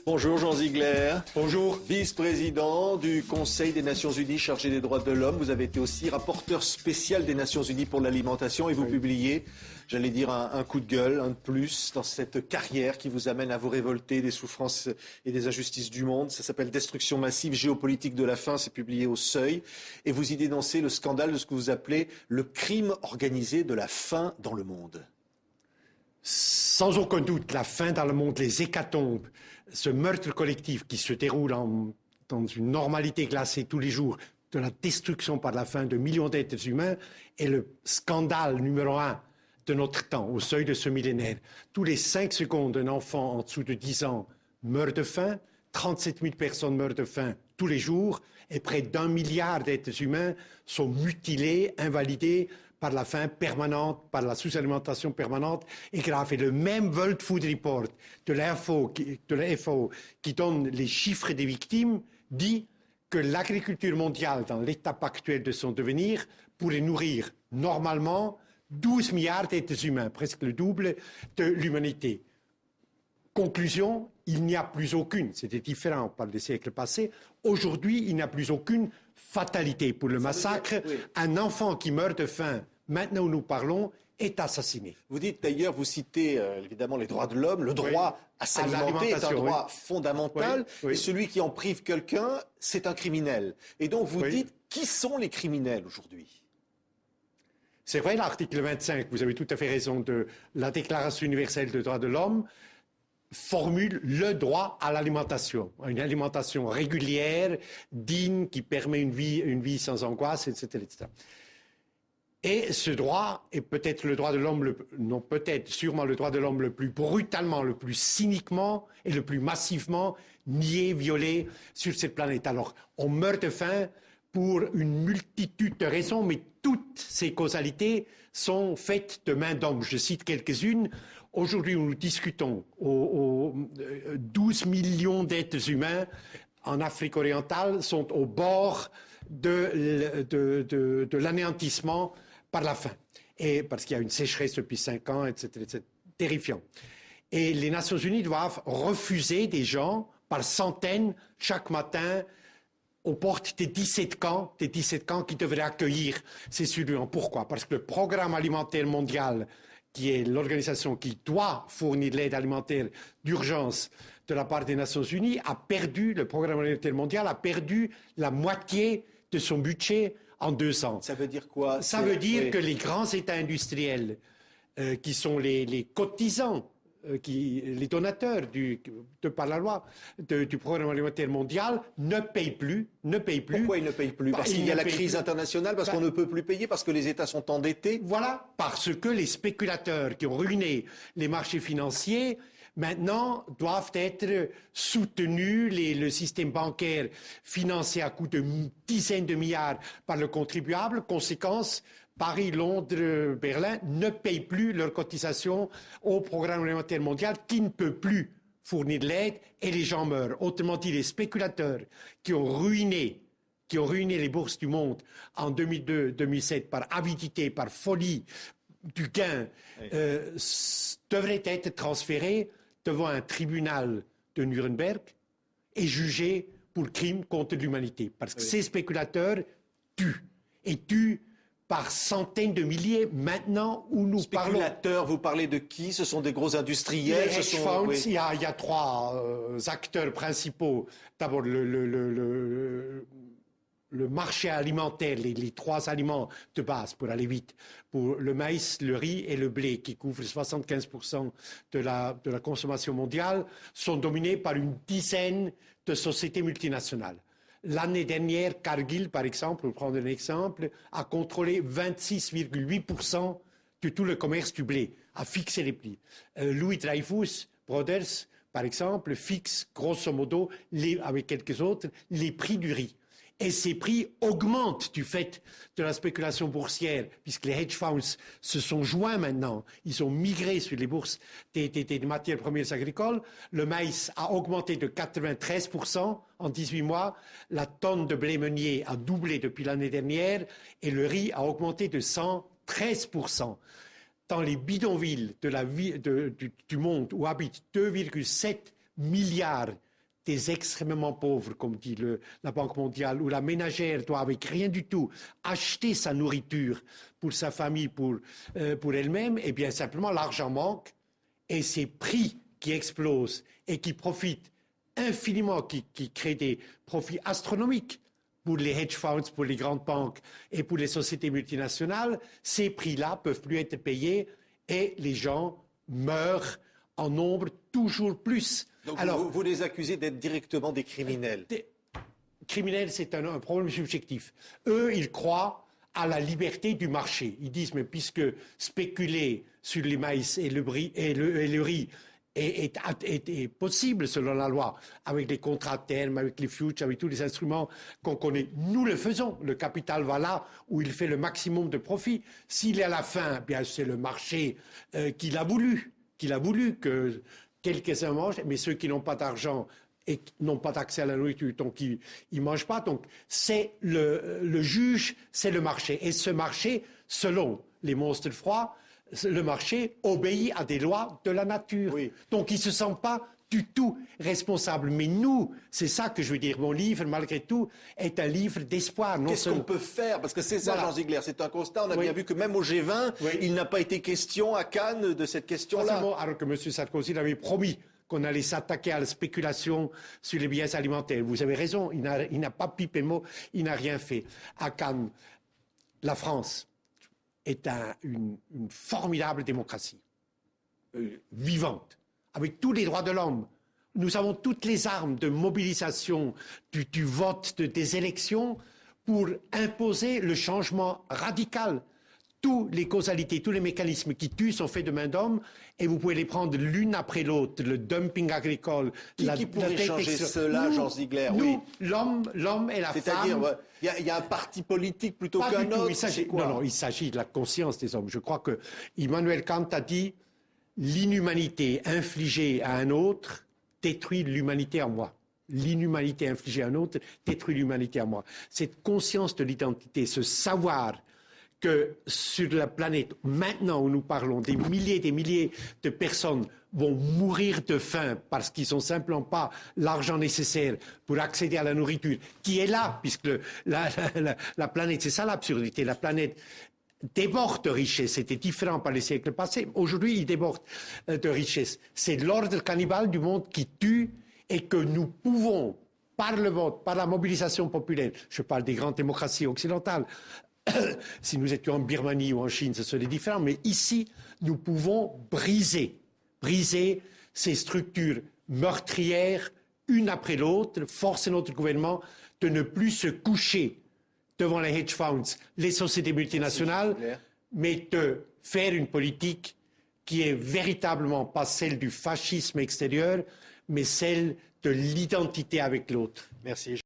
Bonjour Jean Ziegler. Bonjour. Vice-président du Conseil des Nations Unies chargé des droits de l'homme. Vous avez été aussi rapporteur spécial des Nations Unies pour l'alimentation et vous publiez, j'allais dire, un coup de gueule, un de plus dans cette carrière qui vous amène à vous révolter des souffrances et des injustices du monde. Ça s'appelle Destruction massive, géopolitique de la faim. C'est publié au Seuil. Et vous y dénoncez le scandale de ce que vous appelez le crime organisé de la faim dans le monde. Sans aucun doute, la faim dans le monde, les hécatombes, ce meurtre collectif qui se déroule dans une normalité glacée tous les jours, de la destruction par la faim de millions d'êtres humains, est le scandale numéro 1 de notre temps, au seuil de ce millénaire. Tous les 5 secondes, un enfant en dessous de 10 ans meurt de faim, 37 000 personnes meurent de faim tous les jours, et près d'1 milliard d'êtres humains sont mutilés, invalidés, par la faim permanente, par la sous-alimentation permanente et grave. Et le même World Food Report de la FAO qui donne les chiffres des victimes dit que l'agriculture mondiale, dans l'étape actuelle de son devenir, pourrait nourrir normalement 12 milliards d'êtres humains, presque le double de l'humanité. Conclusion, il n'y a plus aucune, c'était différent par les siècles passés, aujourd'hui il n'y a plus aucune fatalité pour le massacre. Oui. Un enfant qui meurt de faim, maintenant où nous parlons, est assassiné. Vous dites d'ailleurs, vous citez évidemment les droits de l'homme, le droit à s'alimenter est un droit fondamental, et celui qui en prive quelqu'un, c'est un criminel. Et donc vous dites, qui sont les criminels aujourd'hui ? C'est vrai, l'article 25, vous avez tout à fait raison, de la Déclaration universelle des droits de l'homme, formule le droit à l'alimentation, une alimentation régulière, digne, qui permet une vie sans angoisse, etc., etc. Et ce droit est peut-être le droit de l'homme, sûrement le droit de l'homme le plus brutalement, le plus cyniquement et le plus massivement nié, violé sur cette planète. Alors, on meurt de faim pour une multitude de raisons, mais toutes ces causalités sont faites de main d'homme. Je cite quelques-unes. Aujourd'hui, nous discutons aux 12 millions d'êtres humains en Afrique orientale sont au bord de l'anéantissement par la faim. Et parce qu'il y a une sécheresse depuis 5 ans, etc., etc. Terrifiant. Et les Nations Unies doivent refuser des gens par centaines chaque matin aux portes des 17 camps qui devraient accueillir ces survivants. Pourquoi ? Parce que le Programme alimentaire mondial, qui est l'organisation qui doit fournir l'aide alimentaire d'urgence de la part des Nations Unies, le Programme alimentaire mondial a perdu la moitié de son budget en 2 ans. Ça veut dire quoi ? Ça veut dire que les grands États industriels, qui sont les cotisants, les donateurs par la loi du Programme alimentaire mondial, ne payent plus. Pourquoi ils ne payent plus ? Parce qu'il y a la crise internationale, parce qu'on ne peut plus payer, parce que les États sont endettés ? Voilà, parce que les spéculateurs qui ont ruiné les marchés financiers maintenant doivent être soutenus, le système bancaire financé à coût de dizaines de milliards par le contribuable. Conséquence, Paris, Londres, Berlin ne payent plus leurs cotisations au Programme alimentaire mondial qui ne peut plus fournir de l'aide et les gens meurent. Autrement dit, les spéculateurs qui ont ruiné les bourses du monde en 2002-2007 par avidité, par folie du gain, devraient être transférés devant un tribunal de Nuremberg et jugés pour crime contre l'humanité. Parce que ces spéculateurs tuent par centaines de milliers maintenant où nous parlons. Spéculateurs, vous parlez de qui ? Ce sont des gros industriels. Les hedge funds, il y a 3 acteurs principaux. D'abord, le marché alimentaire, les 3 aliments de base, pour aller vite, pour le maïs, le riz et le blé, qui couvrent 75% de la consommation mondiale, sont dominés par une dizaine de sociétés multinationales. L'année dernière, Cargill, par exemple, pour prendre un exemple, a contrôlé 26,8% de tout le commerce du blé, a fixé les prix. Louis Dreyfus Brothers, par exemple, fixe grosso modo, avec quelques autres, les prix du riz. Et ces prix augmentent du fait de la spéculation boursière, puisque les hedge funds se sont joints maintenant. Ils ont migré sur les bourses des matières premières agricoles. Le maïs a augmenté de 93% en 18 mois. La tonne de blé meunier a doublé depuis l'année dernière. Et le riz a augmenté de 113%. Dans les bidonvilles du monde où habitent 2,7 milliards des extrêmement pauvres, comme dit la Banque mondiale, où la ménagère doit, avec rien du tout, acheter sa nourriture pour sa famille, pour elle-même, et bien simplement l'argent manque et ces prix qui explosent et qui profitent infiniment, qui créent des profits astronomiques pour les hedge funds, pour les grandes banques et pour les sociétés multinationales, ces prix-là peuvent plus être payés et les gens meurent en nombre toujours plus. Donc alors, vous les accusez d'être directement des criminels. Criminels, c'est un problème subjectif. Eux, ils croient à la liberté du marché. Ils disent, mais puisque spéculer sur les maïs et le riz est possible selon la loi, avec les contrats à terme, avec les futures, avec tous les instruments qu'on connaît, nous le faisons. Le capital va là où il fait le maximum de profit. S'il est à la fin, bien c'est le marché qui l'a voulu que quelques-uns mangent, mais ceux qui n'ont pas d'argent et qui n'ont pas d'accès à la nourriture, donc ils ne mangent pas. Donc c'est le juge, c'est le marché. Et ce marché, selon les monstres froids, le marché obéit à des lois de la nature. Oui. Donc il ne se sent pas du tout responsable. Mais nous, c'est ça que je veux dire. Mon livre, malgré tout, est un livre d'espoir. Qu'est-ce qu'on peut faire? Parce que c'est ça, voilà. Jean Ziegler, c'est un constat. On a bien vu que même au G20, il n'a pas été question à Cannes de cette question-là. Alors que M. Sarkozy l'avait promis qu'on allait s'attaquer à la spéculation sur les biens alimentaires. Vous avez raison, il n'a pas pipé mot, il n'a rien fait. À Cannes, la France est une formidable démocratie, vivante, avec tous les droits de l'homme. Nous avons toutes les armes de mobilisation du vote, des élections pour imposer le changement radical. Toutes les causalités, tous les mécanismes qui tuent sont faits de main d'homme et vous pouvez les prendre l'une après l'autre. Le dumping agricole, qui pourrait changer cela, Jean Ziegler? Nous, l'homme et la femme. C'est-à-dire, il y a un parti politique plutôt qu'un autre. Non, il s'agit de la conscience des hommes. Je crois que Immanuel Kant a dit l'inhumanité infligée à un autre détruit l'humanité en moi. L'inhumanité infligée à un autre détruit l'humanité en moi. Cette conscience de l'identité, ce savoir que sur la planète, maintenant où nous parlons, des milliers de personnes vont mourir de faim parce qu'ils n'ont simplement pas l'argent nécessaire pour accéder à la nourriture, qui est là, puisque la planète, c'est ça l'absurdité, la planète déborde de richesse. C'était différent par les siècles passés. Aujourd'hui, il déborde de richesse. C'est l'ordre cannibale du monde qui tue et que nous pouvons, par le vote, par la mobilisation populaire, je parle des grandes démocraties occidentales, si nous étions en Birmanie ou en Chine, ce serait différent. Mais ici, nous pouvons briser ces structures meurtrières, une après l'autre, forcer notre gouvernement de ne plus se coucher devant les hedge funds, les sociétés multinationales, mais de faire une politique qui est véritablement pas celle du fascisme extérieur, mais celle de l'identité avec l'autre. Merci.